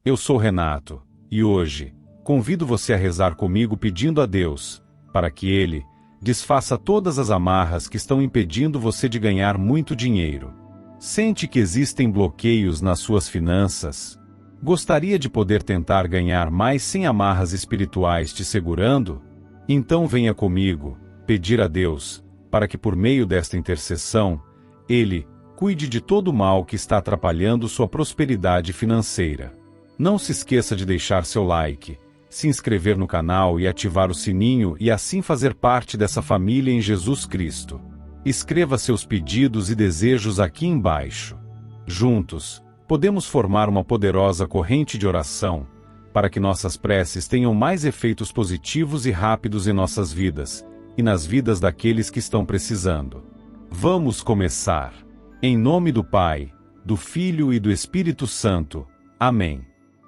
Eu sou Renato, e hoje, convido você a rezar comigo pedindo a Deus, para que Ele desfaça todas as amarras que estão impedindo você de ganhar muito dinheiro. Sente que existem bloqueios nas suas finanças? Gostaria de poder tentar ganhar mais sem amarras espirituais te segurando? Então venha comigo, pedir a Deus, para que por meio desta intercessão, Ele cuide de todo o mal que está atrapalhando sua prosperidade financeira. Não se esqueça de deixar seu like, se inscrever no canal e ativar o sininho e assim fazer parte dessa família em Jesus Cristo. Escreva seus pedidos e desejos aqui embaixo. Juntos, podemos formar uma poderosa corrente de oração, para que nossas preces tenham mais efeitos positivos e rápidos em nossas vidas, e nas vidas daqueles que estão precisando. Vamos começar. Em nome do Pai, do Filho e do Espírito Santo. Amém.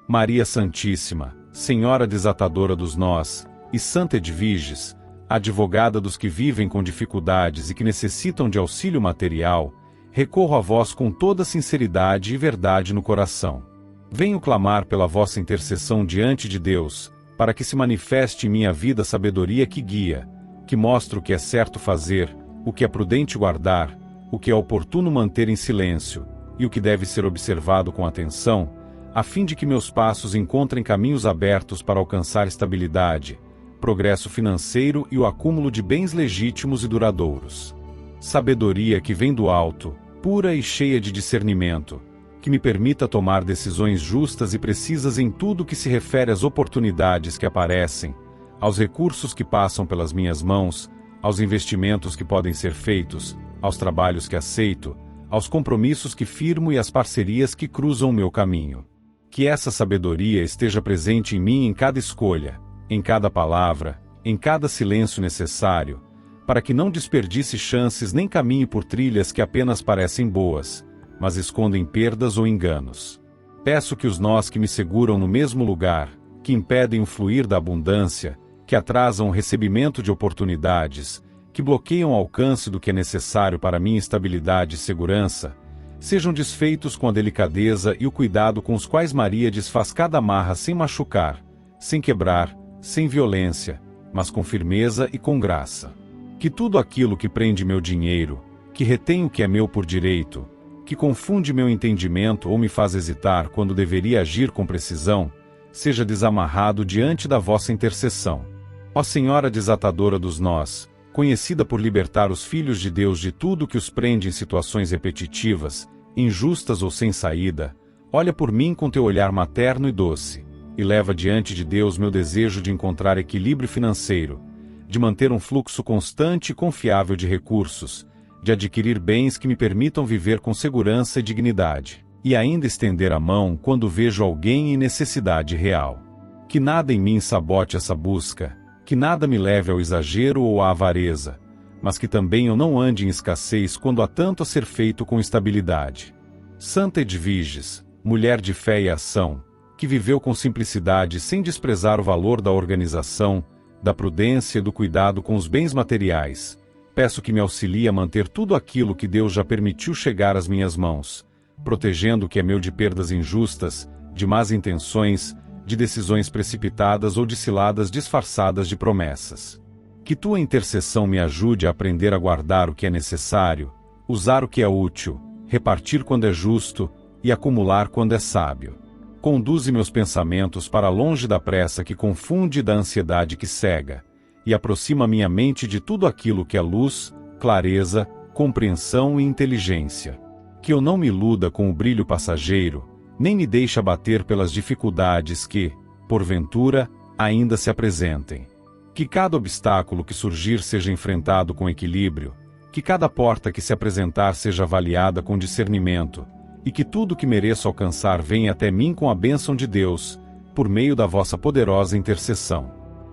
Maria Santíssima, Senhora desatadora dos nós, e Santa Edviges, advogada dos que vivem com dificuldades e que necessitam de auxílio material, recorro a vós com toda sinceridade e verdade no coração. Venho clamar pela vossa intercessão diante de Deus, para que se manifeste em minha vida a sabedoria que guia, que mostra o que é certo fazer, o que é prudente guardar, o que é oportuno manter em silêncio, e o que deve ser observado com atenção, a fim de que meus passos encontrem caminhos abertos para alcançar estabilidade, progresso financeiro e o acúmulo de bens legítimos e duradouros. Sabedoria que vem do alto, pura e cheia de discernimento, que me permita tomar decisões justas e precisas em tudo que se refere às oportunidades que aparecem, aos recursos que passam pelas minhas mãos, aos investimentos que podem ser feitos, aos trabalhos que aceito, aos compromissos que firmo e às parcerias que cruzam o meu caminho. Que essa sabedoria esteja presente em mim em cada escolha, em cada palavra, em cada silêncio necessário, para que não desperdice chances nem caminhe por trilhas que apenas parecem boas, mas escondem perdas ou enganos. Peço que os nós que me seguram no mesmo lugar, que impedem o fluir da abundância, que atrasam o recebimento de oportunidades, que bloqueiam o alcance do que é necessário para minha estabilidade e segurança, sejam desfeitos com a delicadeza e o cuidado com os quais Maria desfaz cada amarra sem machucar, sem quebrar, sem violência, mas com firmeza e com graça. Que tudo aquilo que prende meu dinheiro, que retém o que é meu por direito, que confunde meu entendimento ou me faz hesitar quando deveria agir com precisão, seja desamarrado diante da vossa intercessão. Ó Senhora desatadora dos nós, conhecida por libertar os filhos de Deus de tudo que os prende em situações repetitivas, injustas ou sem saída, olha por mim com teu olhar materno e doce, e leva diante de Deus meu desejo de encontrar equilíbrio financeiro, de manter um fluxo constante e confiável de recursos, de adquirir bens que me permitam viver com segurança e dignidade, e ainda estender a mão quando vejo alguém em necessidade real. Que nada em mim sabote essa busca, que nada me leve ao exagero ou à avareza, mas que também eu não ande em escassez quando há tanto a ser feito com estabilidade. Santa Edviges, mulher de fé e ação, que viveu com simplicidade sem desprezar o valor da organização, da prudência e do cuidado com os bens materiais, peço que me auxilie a manter tudo aquilo que Deus já permitiu chegar às minhas mãos, protegendo o que é meu de perdas injustas, de más intenções, de decisões precipitadas ou de ciladas disfarçadas de promessas. Que tua intercessão me ajude a aprender a guardar o que é necessário, usar o que é útil, repartir quando é justo e acumular quando é sábio. Conduze meus pensamentos para longe da pressa que confunde e da ansiedade que cega, e aproxima minha mente de tudo aquilo que é luz, clareza, compreensão e inteligência. Que eu não me iluda com o brilho passageiro, nem me deixe abater pelas dificuldades que, porventura, ainda se apresentem. Que cada obstáculo que surgir seja enfrentado com equilíbrio, que cada porta que se apresentar seja avaliada com discernimento, e que tudo que mereço alcançar venha até mim com a bênção de Deus, por meio da vossa poderosa intercessão.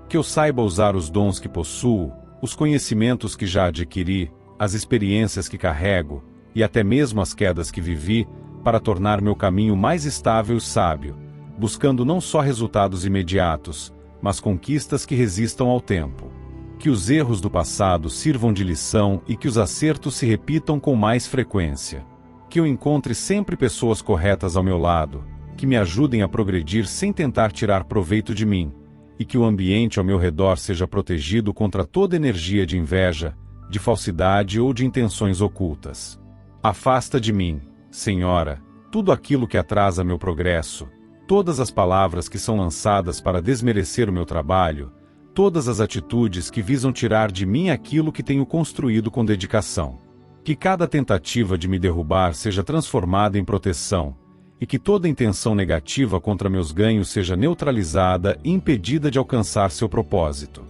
Que eu saiba usar os dons que possuo, os conhecimentos que já adquiri, as experiências que carrego, e até mesmo as quedas que vivi, para tornar meu caminho mais estável e sábio, buscando não só resultados imediatos, mas conquistas que resistam ao tempo. Que os erros do passado sirvam de lição e que os acertos se repitam com mais frequência. Que eu encontre sempre pessoas corretas ao meu lado, que me ajudem a progredir sem tentar tirar proveito de mim, e que o ambiente ao meu redor seja protegido contra toda energia de inveja, de falsidade ou de intenções ocultas. Afasta de mim, Senhora, tudo aquilo que atrasa meu progresso, todas as palavras que são lançadas para desmerecer o meu trabalho, todas as atitudes que visam tirar de mim aquilo que tenho construído com dedicação. Que cada tentativa de me derrubar seja transformada em proteção, e que toda intenção negativa contra meus ganhos seja neutralizada e impedida de alcançar seu propósito.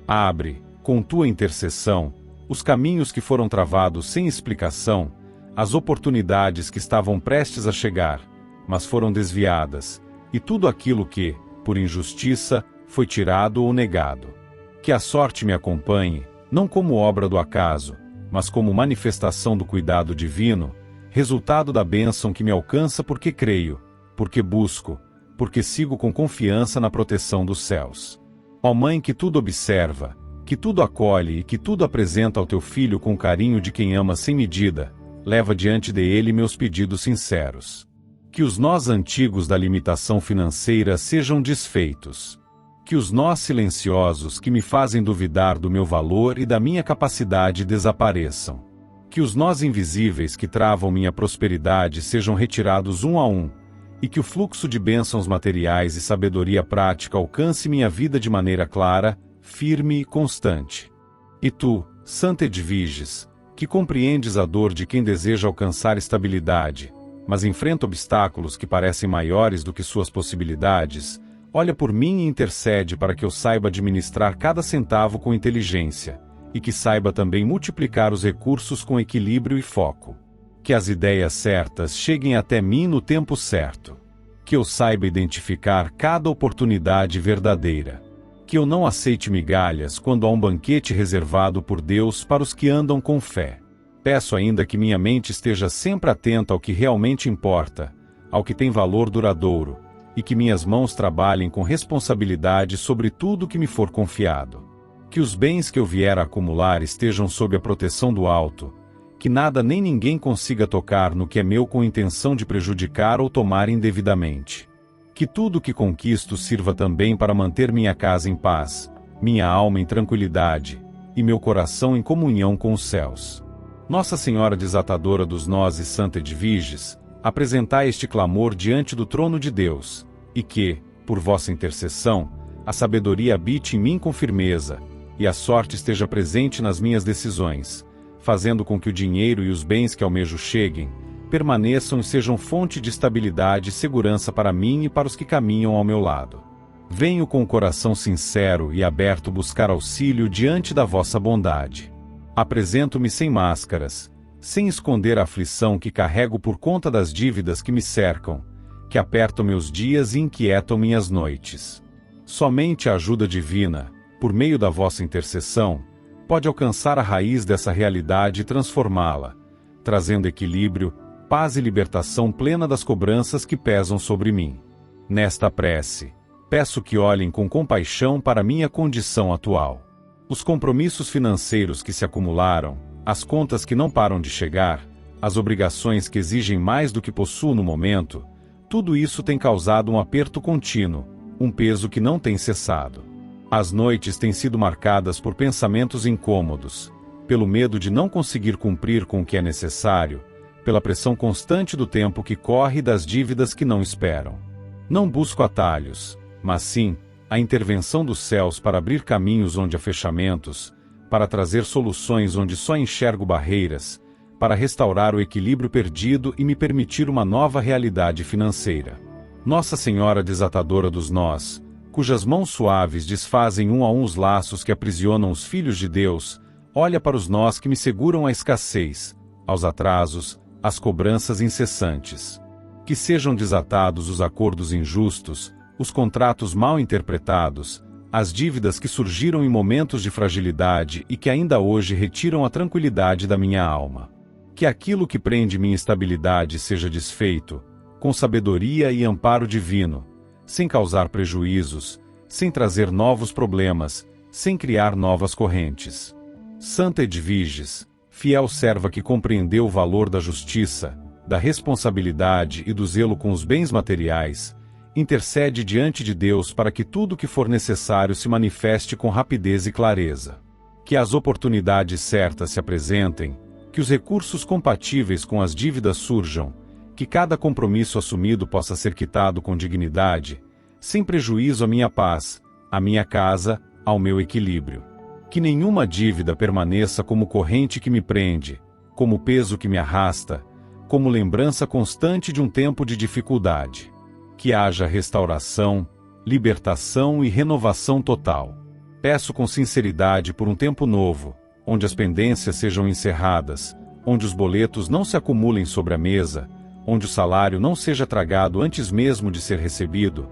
Abre, com tua intercessão, os caminhos que foram travados sem explicação, as oportunidades que estavam prestes a chegar, mas foram desviadas, e tudo aquilo que, por injustiça, foi tirado ou negado. Que a sorte me acompanhe, não como obra do acaso, mas como manifestação do cuidado divino, resultado da bênção que me alcança porque creio, porque busco, porque sigo com confiança na proteção dos céus. Ó Mãe que tudo observa, que tudo acolhe e que tudo apresenta ao teu Filho com carinho de quem ama sem medida, leva diante dele meus pedidos sinceros. Que os nós antigos da limitação financeira sejam desfeitos. Que os nós silenciosos que me fazem duvidar do meu valor e da minha capacidade desapareçam. Que os nós invisíveis que travam minha prosperidade sejam retirados um a um, e que o fluxo de bênçãos materiais e sabedoria prática alcance minha vida de maneira clara, firme e constante. E tu, Santa Edviges, que compreendes a dor de quem deseja alcançar estabilidade, mas enfrenta obstáculos que parecem maiores do que suas possibilidades, olha por mim e intercede para que eu saiba administrar cada centavo com inteligência, e que saiba também multiplicar os recursos com equilíbrio e foco. Que as ideias certas cheguem até mim no tempo certo. Que eu saiba identificar cada oportunidade verdadeira. Que eu não aceite migalhas quando há um banquete reservado por Deus para os que andam com fé. Peço ainda que minha mente esteja sempre atenta ao que realmente importa, ao que tem valor duradouro, e que minhas mãos trabalhem com responsabilidade sobre tudo que me for confiado. Que os bens que eu vier a acumular estejam sob a proteção do alto, que nada nem ninguém consiga tocar no que é meu com intenção de prejudicar ou tomar indevidamente. Que tudo que conquisto sirva também para manter minha casa em paz, minha alma em tranquilidade, e meu coração em comunhão com os céus. Nossa Senhora Desatadora dos Nós e Santa Edviges, apresentai este clamor diante do trono de Deus, e que, por vossa intercessão, a sabedoria habite em mim com firmeza, e a sorte esteja presente nas minhas decisões, fazendo com que o dinheiro e os bens que almejo cheguem, permaneçam e sejam fonte de estabilidade e segurança para mim e para os que caminham ao meu lado. Venho com o coração sincero e aberto buscar auxílio diante da vossa bondade. Apresento-me sem máscaras, sem esconder a aflição que carrego por conta das dívidas que me cercam, que apertam meus dias e inquietam minhas noites. Somente a ajuda divina, por meio da vossa intercessão, pode alcançar a raiz dessa realidade e transformá-la, trazendo equilíbrio, paz e libertação plena das cobranças que pesam sobre mim. Nesta prece, peço que olhem com compaixão para minha condição atual. Os compromissos financeiros que se acumularam, as contas que não param de chegar, as obrigações que exigem mais do que possuo no momento, tudo isso tem causado um aperto contínuo, um peso que não tem cessado. As noites têm sido marcadas por pensamentos incômodos, pelo medo de não conseguir cumprir com o que é necessário, pela pressão constante do tempo que corre e das dívidas que não esperam. Não busco atalhos, mas sim a intervenção dos céus para abrir caminhos onde há fechamentos, para trazer soluções onde só enxergo barreiras, para restaurar o equilíbrio perdido e me permitir uma nova realidade financeira. Nossa Senhora Desatadora dos Nós, cujas mãos suaves desfazem um a um os laços que aprisionam os filhos de Deus, olha para os nós que me seguram à escassez, aos atrasos, às cobranças incessantes. Que sejam desatados os acordos injustos, os contratos mal interpretados, as dívidas que surgiram em momentos de fragilidade e que ainda hoje retiram a tranquilidade da minha alma. Que aquilo que prende minha estabilidade seja desfeito, com sabedoria e amparo divino, sem causar prejuízos, sem trazer novos problemas, sem criar novas correntes. Santa Edviges, fiel serva que compreendeu o valor da justiça, da responsabilidade e do zelo com os bens materiais, intercede diante de Deus para que tudo o que for necessário se manifeste com rapidez e clareza. Que as oportunidades certas se apresentem, que os recursos compatíveis com as dívidas surjam, que cada compromisso assumido possa ser quitado com dignidade, sem prejuízo à minha paz, à minha casa, ao meu equilíbrio. Que nenhuma dívida permaneça como corrente que me prende, como peso que me arrasta, como lembrança constante de um tempo de dificuldade. Que haja restauração, libertação e renovação total. Peço com sinceridade por um tempo novo, onde as pendências sejam encerradas, onde os boletos não se acumulem sobre a mesa, onde o salário não seja tragado antes mesmo de ser recebido,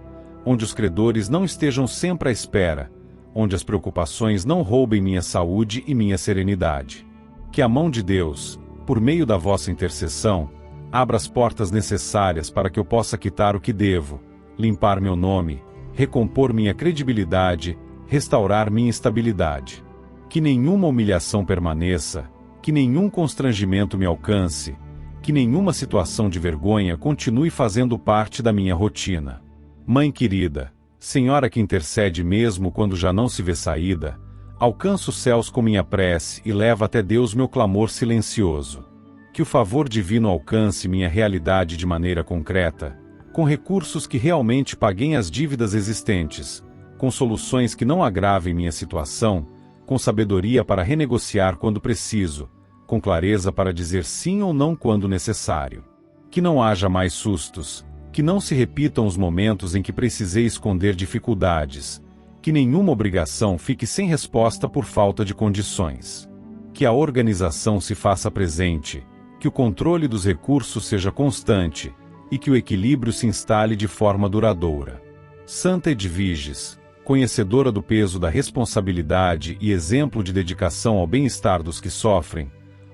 onde os credores não estejam sempre à espera, onde as preocupações não roubem minha saúde e minha serenidade. Que a mão de Deus, por meio da vossa intercessão, abra as portas necessárias para que eu possa quitar o que devo, limpar meu nome, recompor minha credibilidade, restaurar minha estabilidade. Que nenhuma humilhação permaneça, que nenhum constrangimento me alcance, que nenhuma situação de vergonha continue fazendo parte da minha rotina. Mãe querida, Senhora que intercede mesmo quando já não se vê saída, alcança os céus com minha prece e leva até Deus meu clamor silencioso. Que o favor divino alcance minha realidade de maneira concreta, com recursos que realmente paguem as dívidas existentes, com soluções que não agravem minha situação, com sabedoria para renegociar quando preciso, com clareza para dizer sim ou não quando necessário. Que não haja mais sustos, que não se repitam os momentos em que precisei esconder dificuldades, que nenhuma obrigação fique sem resposta por falta de condições. Que a organização se faça presente, que o controle dos recursos seja constante e que o equilíbrio se instale de forma duradoura. Santa Edviges, conhecedora do peso da responsabilidade e exemplo de dedicação ao bem-estar dos que sofrem,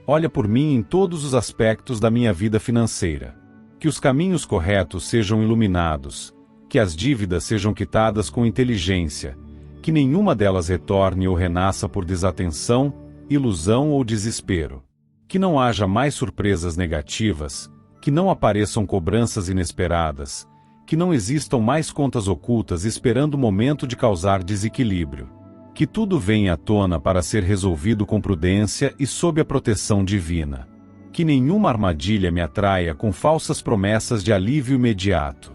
olha por mim em todos os aspectos da minha vida financeira. Que os caminhos corretos sejam iluminados, que as dívidas sejam quitadas com inteligência, que nenhuma delas retorne ou renasça por desatenção, ilusão ou desespero. Que não haja mais surpresas negativas, que não apareçam cobranças inesperadas, que não existam mais contas ocultas esperando o momento de causar desequilíbrio. Que tudo venha à tona para ser resolvido com prudência e sob a proteção divina. Que nenhuma armadilha me atraia com falsas promessas de alívio imediato.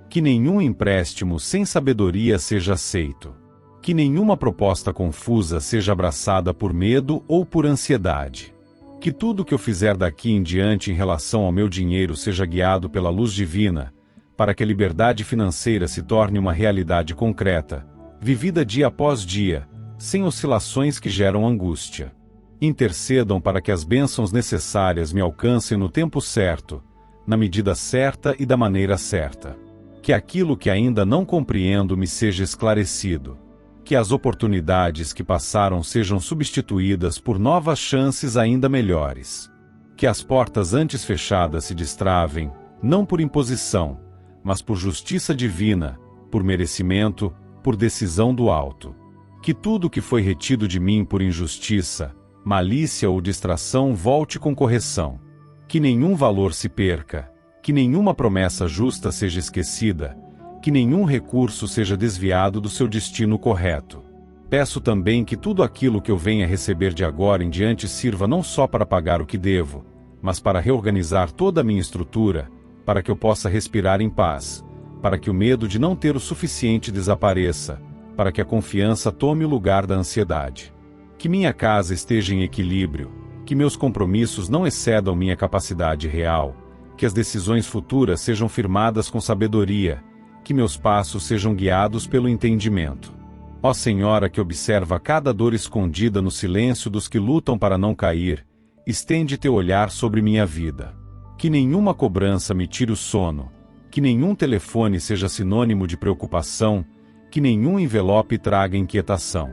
Que nenhum empréstimo sem sabedoria seja aceito. Que nenhuma proposta confusa seja abraçada por medo ou por ansiedade. Que tudo que eu fizer daqui em diante em relação ao meu dinheiro seja guiado pela luz divina, para que a liberdade financeira se torne uma realidade concreta, vivida dia após dia, sem oscilações que geram angústia. Intercedam para que as bênçãos necessárias me alcancem no tempo certo, na medida certa e da maneira certa. Que aquilo que ainda não compreendo me seja esclarecido. Que as oportunidades que passaram sejam substituídas por novas chances ainda melhores. Que as portas antes fechadas se destravem, não por imposição, mas por justiça divina, por merecimento, por decisão do alto. Que tudo que foi retido de mim por injustiça, malícia ou distração volte com correção. Que nenhum valor se perca, que nenhuma promessa justa seja esquecida, que nenhum recurso seja desviado do seu destino correto. Peço também que tudo aquilo que eu venha receber de agora em diante sirva não só para pagar o que devo, mas para reorganizar toda a minha estrutura, para que eu possa respirar em paz, para que o medo de não ter o suficiente desapareça, para que a confiança tome o lugar da ansiedade. Que minha casa esteja em equilíbrio, que meus compromissos não excedam minha capacidade real, que as decisões futuras sejam firmadas com sabedoria, que meus passos sejam guiados pelo entendimento. Ó Senhora que observa cada dor escondida no silêncio dos que lutam para não cair, estende teu olhar sobre minha vida. Que nenhuma cobrança me tire o sono, que nenhum telefone seja sinônimo de preocupação, que nenhum envelope traga inquietação.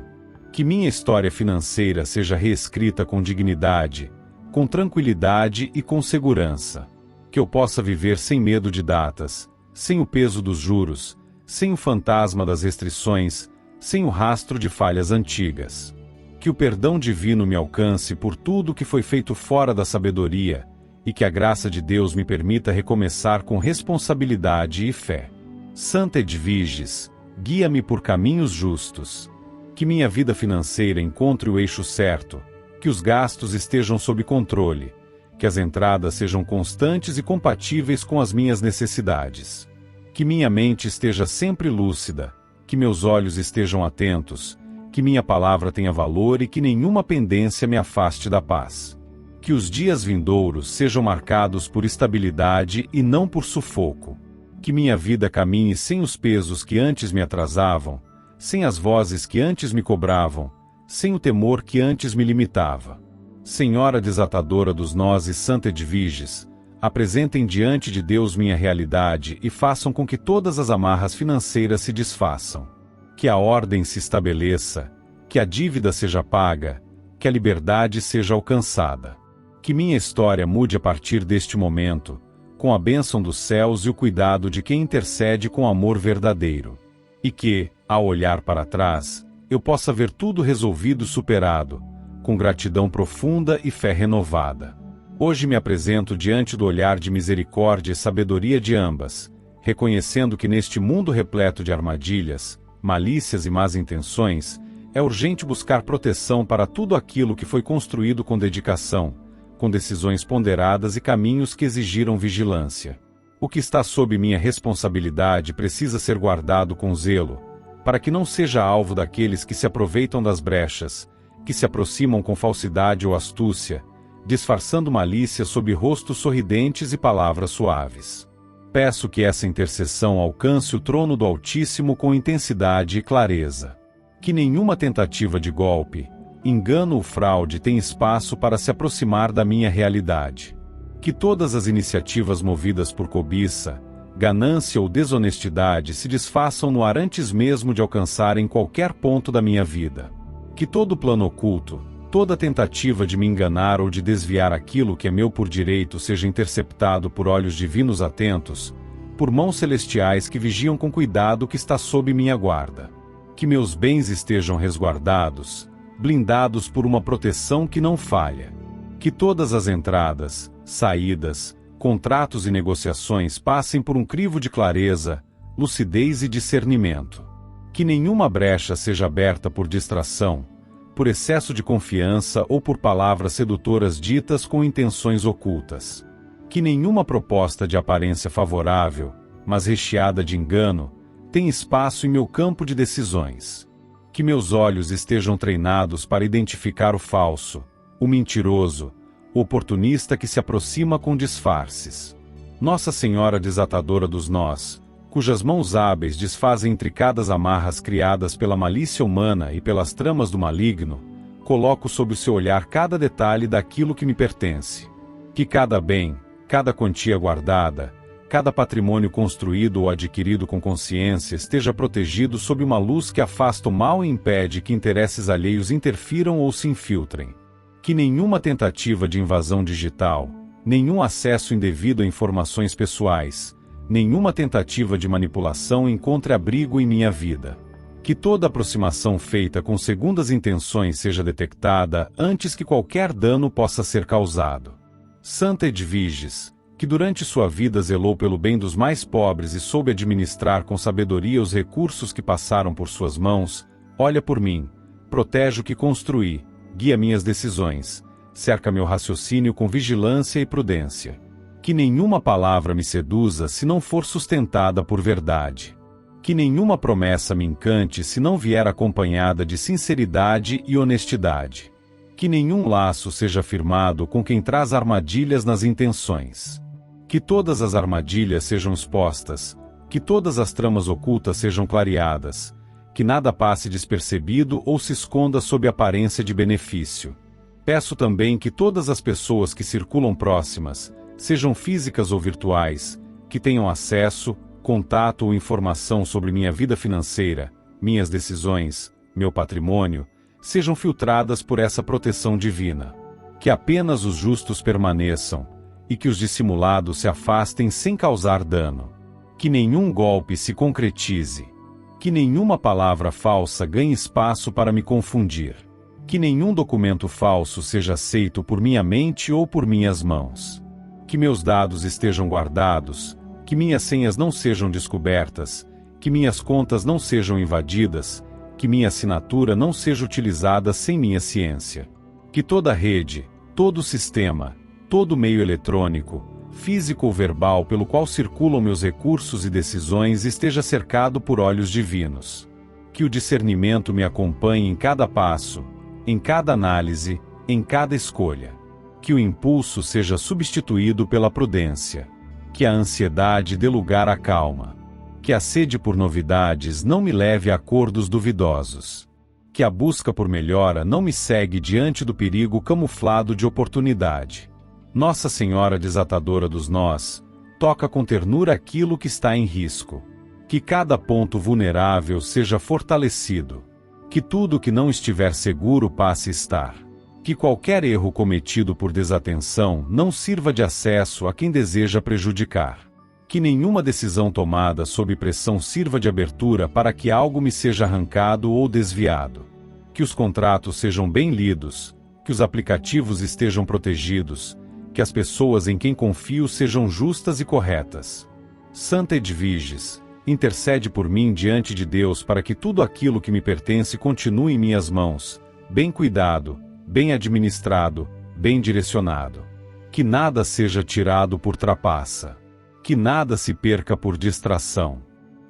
Que minha história financeira seja reescrita com dignidade, com tranquilidade e com segurança. Que eu possa viver sem medo de datas, sem o peso dos juros, sem o fantasma das restrições, sem o rastro de falhas antigas. Que o perdão divino me alcance por tudo que foi feito fora da sabedoria, e que a graça de Deus me permita recomeçar com responsabilidade e fé. Santa Edviges, guia-me por caminhos justos. Que minha vida financeira encontre o eixo certo, que os gastos estejam sob controle, que as entradas sejam constantes e compatíveis com as minhas necessidades. Que minha mente esteja sempre lúcida, que meus olhos estejam atentos, que minha palavra tenha valor e que nenhuma pendência me afaste da paz. Que os dias vindouros sejam marcados por estabilidade e não por sufoco. Que minha vida caminhe sem os pesos que antes me atrasavam, sem as vozes que antes me cobravam, sem o temor que antes me limitava. Senhora desatadora dos nós e Santa Edviges, apresentem diante de Deus minha realidade e façam com que todas as amarras financeiras se desfaçam. Que a ordem se estabeleça, que a dívida seja paga, que a liberdade seja alcançada. Que minha história mude a partir deste momento, com a bênção dos céus e o cuidado de quem intercede com amor verdadeiro. E que, ao olhar para trás, eu possa ver tudo resolvido e superado, com gratidão profunda e fé renovada. Hoje me apresento diante do olhar de misericórdia e sabedoria de ambas, reconhecendo que neste mundo repleto de armadilhas, malícias e más intenções, é urgente buscar proteção para tudo aquilo que foi construído com dedicação, com decisões ponderadas e caminhos que exigiram vigilância. O que está sob minha responsabilidade precisa ser guardado com zelo, para que não seja alvo daqueles que se aproveitam das brechas, que se aproximam com falsidade ou astúcia, disfarçando malícia sob rostos sorridentes e palavras suaves. Peço que essa intercessão alcance o trono do Altíssimo com intensidade e clareza. Que nenhuma tentativa de golpe, engano ou fraude tenha espaço para se aproximar da minha realidade. Que todas as iniciativas movidas por cobiça, ganância ou desonestidade se desfaçam no ar antes mesmo de alcançarem qualquer ponto da minha vida. Que todo plano oculto, toda tentativa de me enganar ou de desviar aquilo que é meu por direito seja interceptado por olhos divinos atentos, por mãos celestiais que vigiam com cuidado o que está sob minha guarda. Que meus bens estejam resguardados, blindados por uma proteção que não falha. Que todas as entradas, saídas, contratos e negociações passem por um crivo de clareza, lucidez e discernimento. Que nenhuma brecha seja aberta por distração, por excesso de confiança ou por palavras sedutoras ditas com intenções ocultas. Que nenhuma proposta de aparência favorável, mas recheada de engano, tenha espaço em meu campo de decisões. Que meus olhos estejam treinados para identificar o falso, o mentiroso, o oportunista que se aproxima com disfarces. Nossa Senhora desatadora dos nós, cujas mãos hábeis desfazem intricadas amarras criadas pela malícia humana e pelas tramas do maligno, coloco sob o seu olhar cada detalhe daquilo que me pertence. Que cada bem, cada quantia guardada, cada patrimônio construído ou adquirido com consciência esteja protegido sob uma luz que afasta o mal e impede que interesses alheios interfiram ou se infiltrem. Que nenhuma tentativa de invasão digital, nenhum acesso indevido a informações pessoais, nenhuma tentativa de manipulação encontre abrigo em minha vida. Que toda aproximação feita com segundas intenções seja detectada antes que qualquer dano possa ser causado. Santa Edviges, que durante sua vida zelou pelo bem dos mais pobres e soube administrar com sabedoria os recursos que passaram por suas mãos, olha por mim, protege o que construí, guia minhas decisões, cerca meu raciocínio com vigilância e prudência. Que nenhuma palavra me seduza se não for sustentada por verdade. Que nenhuma promessa me encante se não vier acompanhada de sinceridade e honestidade. Que nenhum laço seja firmado com quem traz armadilhas nas intenções. Que todas as armadilhas sejam expostas, que todas as tramas ocultas sejam clareadas, que nada passe despercebido ou se esconda sob aparência de benefício. Peço também que todas as pessoas que circulam próximas, sejam físicas ou virtuais, que tenham acesso, contato ou informação sobre minha vida financeira, minhas decisões, meu patrimônio, sejam filtradas por essa proteção divina. Que apenas os justos permaneçam, e que os dissimulados se afastem sem causar dano. Que nenhum golpe se concretize. Que nenhuma palavra falsa ganhe espaço para me confundir. Que nenhum documento falso seja aceito por minha mente ou por minhas mãos. que meus dados estejam guardados, que minhas senhas não sejam descobertas, que minhas contas não sejam invadidas, que minha assinatura não seja utilizada sem minha ciência. Que toda rede, todo sistema, todo meio eletrônico, físico ou verbal pelo qual circulam meus recursos e decisões esteja cercado por olhos divinos. Que o discernimento me acompanhe em cada passo, em cada análise, em cada escolha. Que o impulso seja substituído pela prudência. Que a ansiedade dê lugar à calma. Que a sede por novidades não me leve a acordos duvidosos. Que a busca por melhora não me cegue diante do perigo camuflado de oportunidade. Nossa Senhora desatadora dos nós, toca com ternura aquilo que está em risco. Que cada ponto vulnerável seja fortalecido. Que tudo que não estiver seguro passe a estar. Que qualquer erro cometido por desatenção não sirva de acesso a quem deseja prejudicar. Que nenhuma decisão tomada sob pressão sirva de abertura para que algo me seja arrancado ou desviado. Que os contratos sejam bem lidos, que os aplicativos estejam protegidos, que as pessoas em quem confio sejam justas e corretas. Santa Edviges, intercede por mim diante de Deus para que tudo aquilo que me pertence continue em minhas mãos, bem cuidado, bem administrado, bem direcionado. Que nada seja tirado por trapaça. Que nada se perca por distração.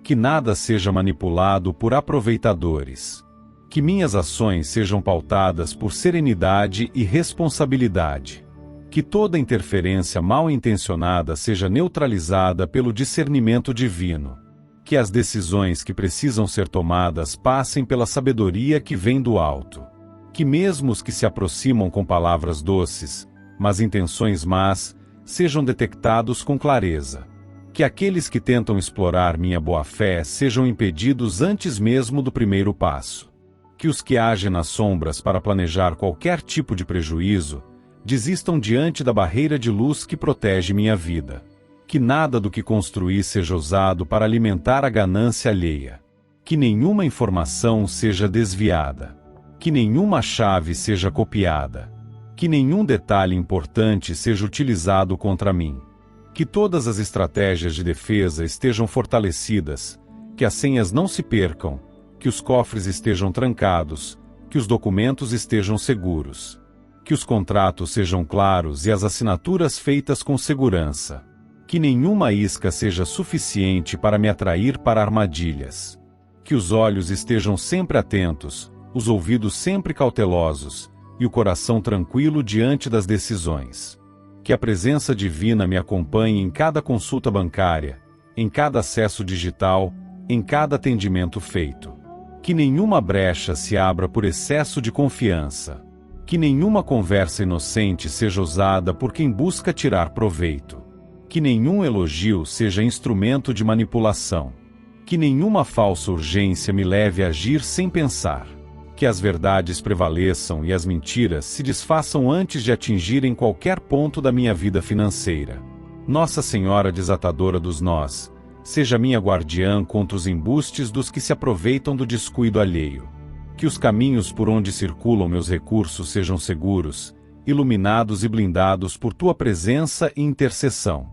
Que nada seja manipulado por aproveitadores. Que minhas ações sejam pautadas por serenidade e responsabilidade. Que toda interferência mal intencionada seja neutralizada pelo discernimento divino. Que as decisões que precisam ser tomadas passem pela sabedoria que vem do alto. Que mesmo os que se aproximam com palavras doces, mas intenções más, sejam detectados com clareza. Que aqueles que tentam explorar minha boa-fé sejam impedidos antes mesmo do primeiro passo. Que os que agem nas sombras para planejar qualquer tipo de prejuízo, desistam diante da barreira de luz que protege minha vida. Que nada do que construí seja usado para alimentar a ganância alheia. Que nenhuma informação seja desviada. Que nenhuma chave seja copiada. Que nenhum detalhe importante seja utilizado contra mim. Que todas as estratégias de defesa estejam fortalecidas, que as senhas não se percam, que os cofres estejam trancados, que os documentos estejam seguros. Que os contratos sejam claros e as assinaturas feitas com segurança. Que nenhuma isca seja suficiente para me atrair para armadilhas. Que os olhos estejam sempre atentos, os ouvidos sempre cautelosos, e o coração tranquilo diante das decisões. Que a presença divina me acompanhe em cada consulta bancária, em cada acesso digital, em cada atendimento feito. Que nenhuma brecha se abra por excesso de confiança. Que nenhuma conversa inocente seja usada por quem busca tirar proveito. Que nenhum elogio seja instrumento de manipulação. Que nenhuma falsa urgência me leve a agir sem pensar. Que as verdades prevaleçam e as mentiras se desfaçam antes de atingirem qualquer ponto da minha vida financeira. Nossa Senhora desatadora dos nós, seja minha guardiã contra os embustes dos que se aproveitam do descuido alheio. Que os caminhos por onde circulam meus recursos sejam seguros, iluminados e blindados por tua presença e intercessão.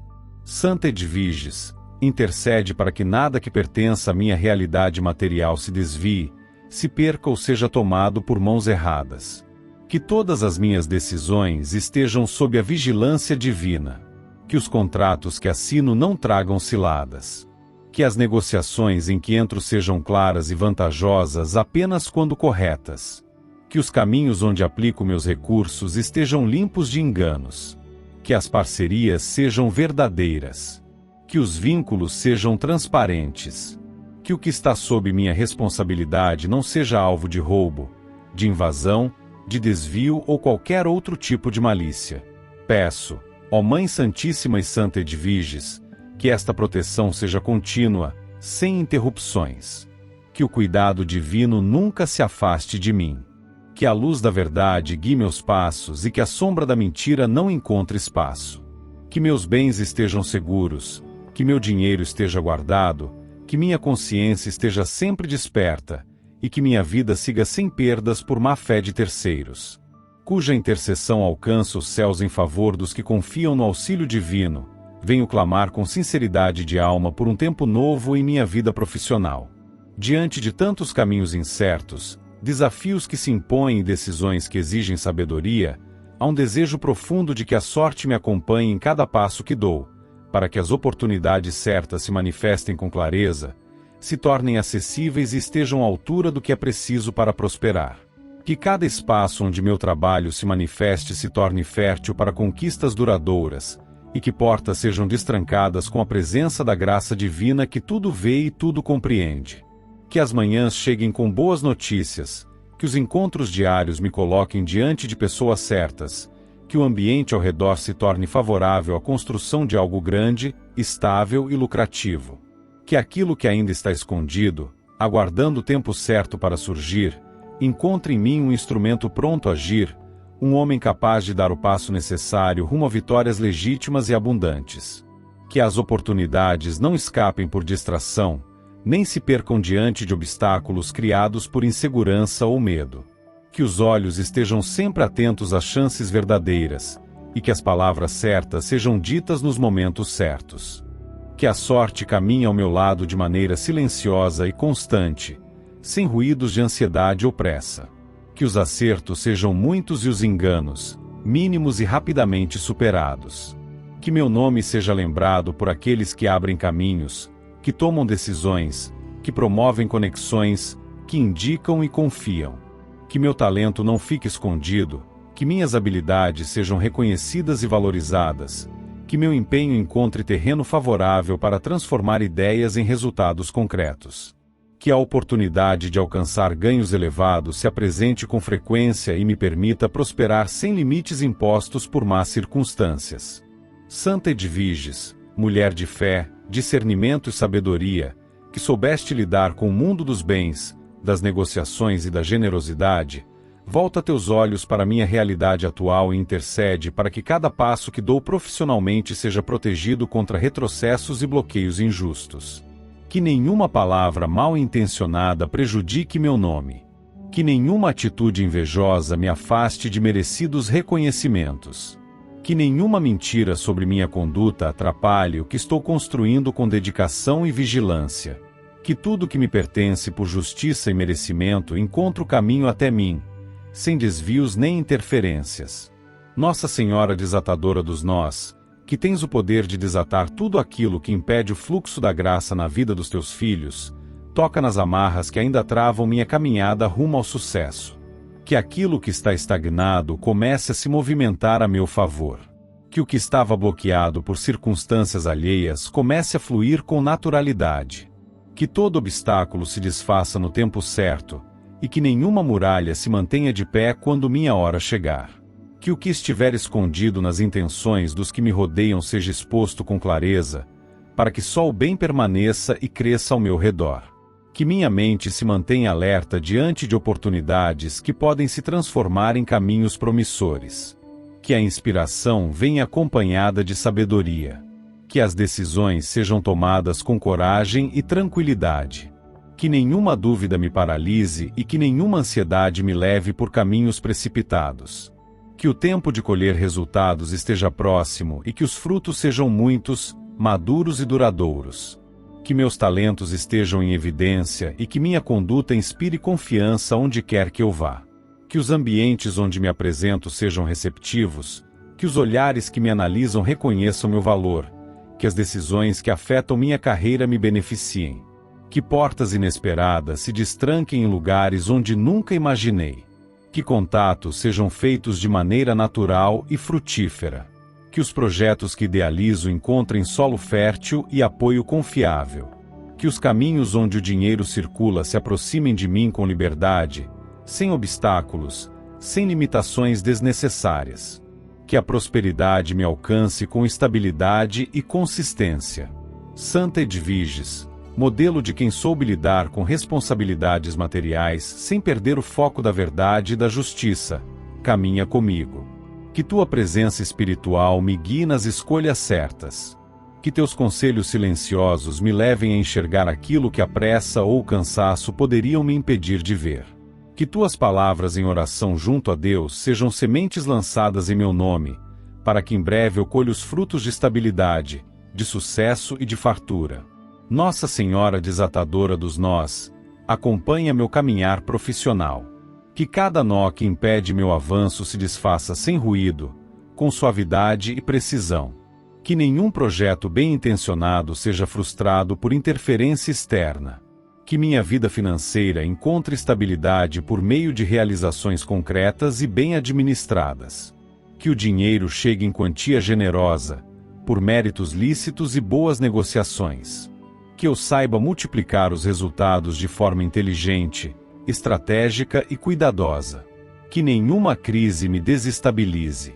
Santa Edviges, intercede para que nada que pertença à minha realidade material se desvie, se perca ou seja tomado por mãos erradas. Que todas as minhas decisões estejam sob a vigilância divina. Que os contratos que assino não tragam ciladas. Que as negociações em que entro sejam claras e vantajosas apenas quando corretas. Que os caminhos onde aplico meus recursos estejam limpos de enganos. Que as parcerias sejam verdadeiras. Que os vínculos sejam transparentes. Que o que está sob minha responsabilidade não seja alvo de roubo, de invasão, de desvio ou qualquer outro tipo de malícia. Peço, ó Mãe Santíssima e Santa Edviges, que esta proteção seja contínua, sem interrupções. Que o cuidado divino nunca se afaste de mim. Que a luz da verdade guie meus passos e que a sombra da mentira não encontre espaço. Que meus bens estejam seguros, que meu dinheiro esteja guardado, que minha consciência esteja sempre desperta, e que minha vida siga sem perdas por má fé de terceiros. cuja intercessão alcança os céus em favor dos que confiam no auxílio divino, venho clamar com sinceridade de alma por um tempo novo em minha vida profissional. Diante de tantos caminhos incertos, desafios que se impõem e decisões que exigem sabedoria, há um desejo profundo de que a sorte me acompanhe em cada passo que dou, para que as oportunidades certas se manifestem com clareza, se tornem acessíveis e estejam à altura do que é preciso para prosperar. Que cada espaço onde meu trabalho se manifeste se torne fértil para conquistas duradouras, e que portas sejam destrancadas com a presença da graça divina que tudo vê e tudo compreende. Que as manhãs cheguem com boas notícias, que os encontros diários me coloquem diante de pessoas certas, que o ambiente ao redor se torne favorável à construção de algo grande, estável e lucrativo. Que aquilo que ainda está escondido, aguardando o tempo certo para surgir, encontre em mim um instrumento pronto a agir, um homem capaz de dar o passo necessário rumo a vitórias legítimas e abundantes. Que as oportunidades não escapem por distração, nem se percam diante de obstáculos criados por insegurança ou medo. Que os olhos estejam sempre atentos às chances verdadeiras, e que as palavras certas sejam ditas nos momentos certos. Que a sorte caminhe ao meu lado de maneira silenciosa e constante, sem ruídos de ansiedade ou pressa. Que os acertos sejam muitos e os enganos, mínimos e rapidamente superados. Que meu nome seja lembrado por aqueles que abrem caminhos, que tomam decisões, que promovem conexões, que indicam e confiam. Que meu talento não fique escondido, que minhas habilidades sejam reconhecidas e valorizadas, que meu empenho encontre terreno favorável para transformar ideias em resultados concretos. Que a oportunidade de alcançar ganhos elevados se apresente com frequência e me permita prosperar sem limites impostos por más circunstâncias. Santa Edviges, mulher de fé, discernimento e sabedoria, que soubeste lidar com o mundo dos bens, das negociações e da generosidade, volta teus olhos para a minha realidade atual e intercede para que cada passo que dou profissionalmente seja protegido contra retrocessos e bloqueios injustos. Que nenhuma palavra mal intencionada prejudique meu nome. Que nenhuma atitude invejosa me afaste de merecidos reconhecimentos. Que nenhuma mentira sobre minha conduta atrapalhe o que estou construindo com dedicação e vigilância. Que tudo que me pertence por justiça e merecimento encontre o caminho até mim, sem desvios nem interferências. Nossa Senhora desatadora dos nós, que tens o poder de desatar tudo aquilo que impede o fluxo da graça na vida dos teus filhos, toca nas amarras que ainda travam minha caminhada rumo ao sucesso. Que aquilo que está estagnado comece a se movimentar a meu favor. Que o que estava bloqueado por circunstâncias alheias comece a fluir com naturalidade. Que todo obstáculo se desfaça no tempo certo, e que nenhuma muralha se mantenha de pé quando minha hora chegar. Que o que estiver escondido nas intenções dos que me rodeiam seja exposto com clareza, para que só o bem permaneça e cresça ao meu redor. Que minha mente se mantenha alerta diante de oportunidades que podem se transformar em caminhos promissores. Que a inspiração venha acompanhada de sabedoria. Que as decisões sejam tomadas com coragem e tranquilidade. Que nenhuma dúvida me paralise e que nenhuma ansiedade me leve por caminhos precipitados. Que o tempo de colher resultados esteja próximo e que os frutos sejam muitos, maduros e duradouros. Que meus talentos estejam em evidência e que minha conduta inspire confiança onde quer que eu vá. Que os ambientes onde me apresento sejam receptivos, que os olhares que me analisam reconheçam meu valor, que as decisões que afetam minha carreira me beneficiem. Que portas inesperadas se destranquem em lugares onde nunca imaginei. Que contatos sejam feitos de maneira natural e frutífera. Que os projetos que idealizo encontrem solo fértil e apoio confiável. Que os caminhos onde o dinheiro circula se aproximem de mim com liberdade, sem obstáculos, sem limitações desnecessárias. Que a prosperidade me alcance com estabilidade e consistência. Santa Edviges, modelo de quem soube lidar com responsabilidades materiais sem perder o foco da verdade e da justiça, caminha comigo. Que tua presença espiritual me guie nas escolhas certas. Que teus conselhos silenciosos me levem a enxergar aquilo que a pressa ou o cansaço poderiam me impedir de ver. Que tuas palavras em oração junto a Deus sejam sementes lançadas em meu nome, para que em breve eu colha os frutos de estabilidade, de sucesso e de fartura. Nossa Senhora desatadora dos nós, acompanha meu caminhar profissional. Que cada nó que impede meu avanço se desfaça sem ruído, com suavidade e precisão. Que nenhum projeto bem intencionado seja frustrado por interferência externa. Que minha vida financeira encontre estabilidade por meio de realizações concretas e bem administradas. Que o dinheiro chegue em quantia generosa, por méritos lícitos e boas negociações. Que eu saiba multiplicar os resultados de forma inteligente, estratégica e cuidadosa. Que nenhuma crise me desestabilize.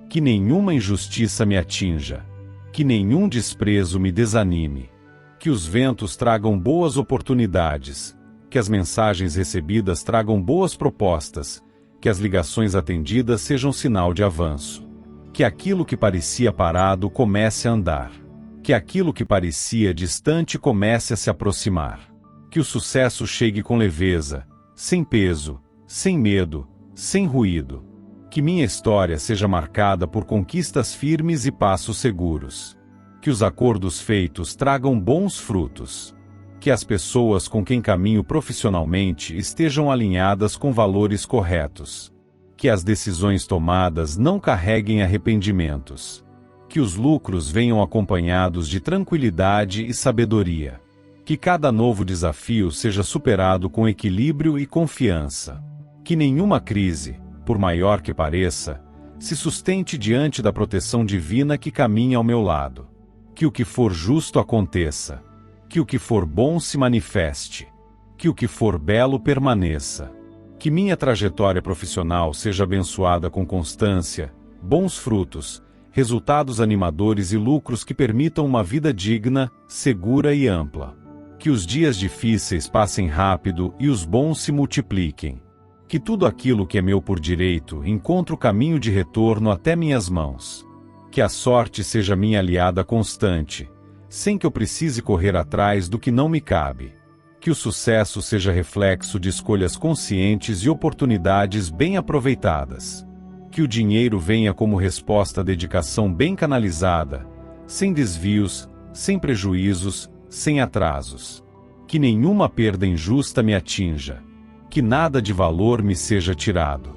Que nenhuma injustiça me atinja. Que nenhum desprezo me desanime. Que os ventos tragam boas oportunidades. Que as mensagens recebidas tragam boas propostas. Que as ligações atendidas sejam sinal de avanço. Que aquilo que parecia parado comece a andar. Que aquilo que parecia distante comece a se aproximar. Que o sucesso chegue com leveza, sem peso, sem medo, sem ruído. Que minha história seja marcada por conquistas firmes e passos seguros. Que os acordos feitos tragam bons frutos. Que as pessoas com quem caminho profissionalmente estejam alinhadas com valores corretos. Que as decisões tomadas não carreguem arrependimentos. Que os lucros venham acompanhados de tranquilidade e sabedoria. Que cada novo desafio seja superado com equilíbrio e confiança. Que nenhuma crise, por maior que pareça, se sustente diante da proteção divina que caminha ao meu lado. Que o que for justo aconteça. Que o que for bom se manifeste. Que o que for belo permaneça. Que minha trajetória profissional seja abençoada com constância, bons frutos, resultados animadores e lucros que permitam uma vida digna, segura e ampla. Que os dias difíceis passem rápido e os bons se multipliquem. Que tudo aquilo que é meu por direito encontre o caminho de retorno até minhas mãos. Que a sorte seja minha aliada constante, sem que eu precise correr atrás do que não me cabe. Que o sucesso seja reflexo de escolhas conscientes e oportunidades bem aproveitadas. Que o dinheiro venha como resposta à dedicação bem canalizada, sem desvios, sem prejuízos, sem atrasos. Que nenhuma perda injusta me atinja. Que nada de valor me seja tirado.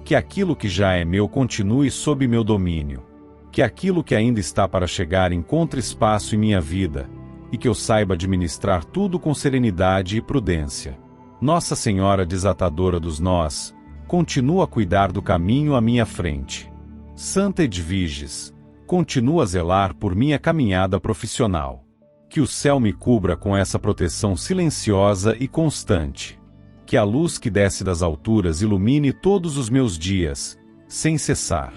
Que aquilo que já é meu continue sob meu domínio. Que aquilo que ainda está para chegar encontre espaço em minha vida, e que eu saiba administrar tudo com serenidade e prudência. Nossa Senhora desatadora dos nós, continua a cuidar do caminho à minha frente. Santa Edviges, continua a zelar por minha caminhada profissional. Que o céu me cubra com essa proteção silenciosa e constante. Que a luz que desce das alturas ilumine todos os meus dias, sem cessar.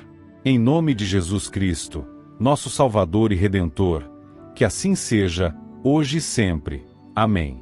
Em nome de Jesus Cristo, nosso Salvador e Redentor, que assim seja, hoje e sempre. Amém.